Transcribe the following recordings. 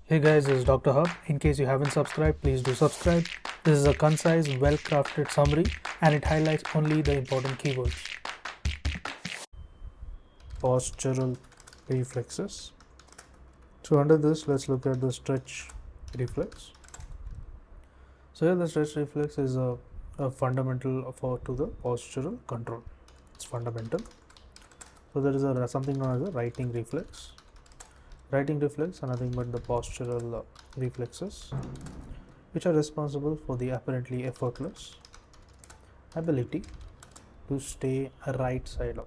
Hey guys, this is Dr. Hub. In case you haven't subscribed, please do subscribe. This is a concise, well-crafted summary and it highlights only the important keywords. Postural reflexes. So under this, let's look at the stretch reflex. So here the stretch reflex is a fundamental to the postural control. It's fundamental. So there is something known as a writing reflex. Writing reflex are nothing but the postural reflexes which are responsible for the apparently effortless ability to stay right side up,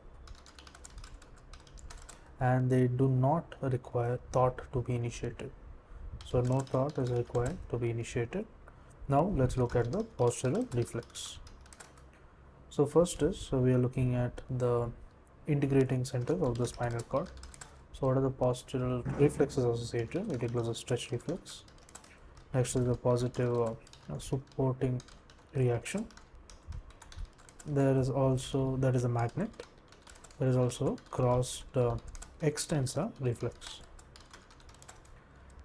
and they do not require thought to be initiated. So no thought is required to be initiated. Now let's look at the postural reflex. So first is we are looking at the integrating center of the spinal cord. So what are the postural reflexes associated? It includes a stretch reflex. Next is the positive supporting reaction. There is also a magnet. There is also crossed extensor reflex.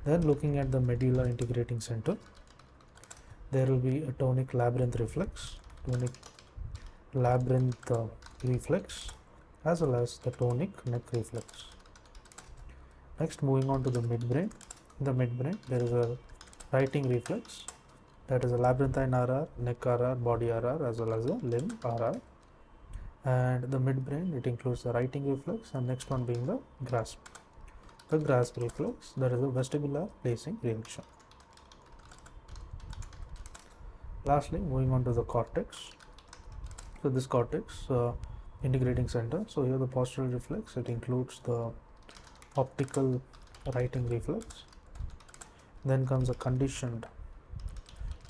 Then looking at the medulla integrating center, there will be a tonic labyrinth reflex, reflex, as well as the tonic neck reflex. Next, moving on to the midbrain. In the midbrain, there is a writing reflex, that is a labyrinthine RR, neck RR, body RR, as well as a limb RR. And the midbrain, it includes the writing reflex, and next one being the grasp. The grasp reflex, that is a vestibular placing reaction. Lastly, moving on to the cortex. So this cortex integrating center. So here the postural reflex, it includes the optical writing reflex. Then comes the conditioned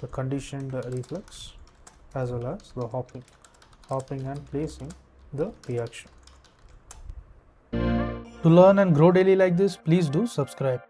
reflex, as well as the hopping and placing the reaction. To learn and grow daily like this, please do subscribe.